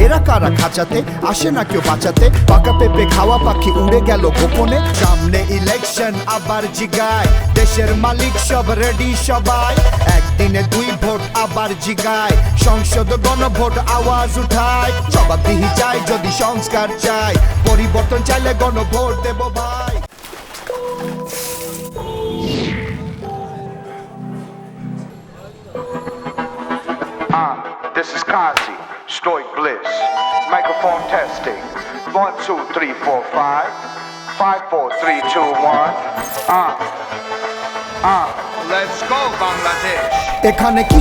এরা কারা খাঁচাতে আসে না কেউ বাঁচাতে পাকা পেঁপে খাওয়া পাখি উড়ে গেল গোপনে সামনে ইলেকশন আবার জিগায় দেশের মালিক সব রেডি সবাই একদিনে 2 ভোট আবার জিগায় সংসদ গণভোট আওয়াজ উঠায় জবাবদিহি চাই যদি সংস্কার চাই পরিবর্তন চাইলে গণভোট দেব ভাই This is Kazi, Stoic Bliss. Microphone testing. 1, 2, 3, 4, 5. 5, 4, 3, 2, 1. Let's go, Bangladesh. এখানে কি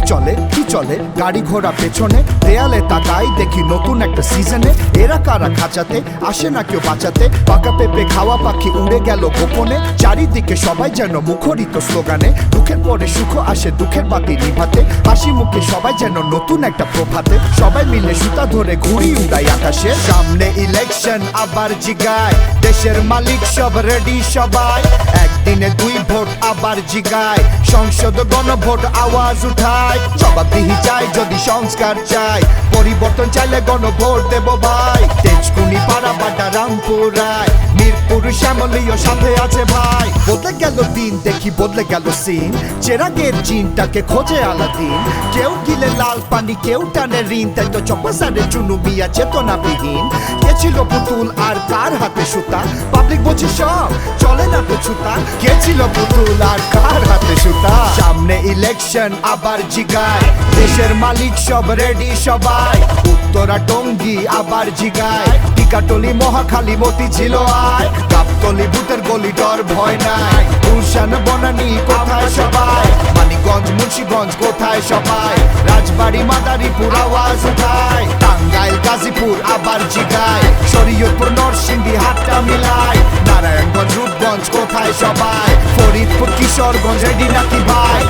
চলে গাড়ি ঘোড়া পেছনে দেয়ালে তাকাই দেখি নতুন একটা সিজনে এরা কারা খাঁচাতে আসে না কেউ বাঁচাতে পাকা পেঁপে খাওয়া পাখি উড়ে গেল গোপনে চারিদিকে সবাই যেন মুখরিত স্লোগানে দুঃখের পরে সুখ আসে দুঃখের বাতি নিভাতে হাসি মুখে সবাই যেন নতুন একটা প্রভাতে সবাই মিলে সুতা ধরে ঘুড়ি উড়াই আকাশে সামনে ইলেকশন আবার জিগায় দেশের মালিক সব রেডি সবাই একদিনে 2 ভোট আবার জিগায় সংসদ গণভোট আওয়াজ উঠায় জবাবদিহি চাই যদি সংস্কার চাই পরিবর্তন চাইলে গণভোট দেব ভাই তেজকুনি পাড়া বাড্ডা রামপুরায় মিরপুর শ্যামলীয় সাথে আছে ভাই বদলে গেল দিন দেখি বদলে গেল সিন চেরাগের চিনটাকে খোঁজে আলাদিন কেউ গিলে লাল পানি কেউ টানে ঋণ তাই তো চপাসারে চুনু মিয়া চেতনাবিহীন কে ছিল পুতুল আর কার হাতে সুতা পাবলিক বলছে সব চলে না তো ছুতা কে ছিল পুতুল আর কার হাতে সুতা সামনে ইলেকশন আবার জিগায় দেশের মালিক সব রেডি সবাই উত্তরা টঙ্গী আবার জিগায় টিকাটলি মহাখালী মতি ছিল আয় গাবতলি ভূতের গলি ডর ভয় নাই গুলশান বনানী কোথায় সবাই মানিকগঞ্জ মুন্সিগঞ্জ কোথায় সবাই রাজবাড়ি মাদারীপুর আওয়াজ উঠায় টাঙ্গাইল গাজীপুর আবার জিগায় শরীয়তপুর নরসিংদী হাটটা মিলায় নারায়ণগঞ্জ রূপগঞ্জ কোথায় সবাই ফরিদপুর কিশোরগঞ্জ রেডি নাকি ভাই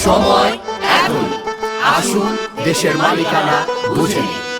সময় এখন আসুন দেশের মালিকানা বুঝে নিন।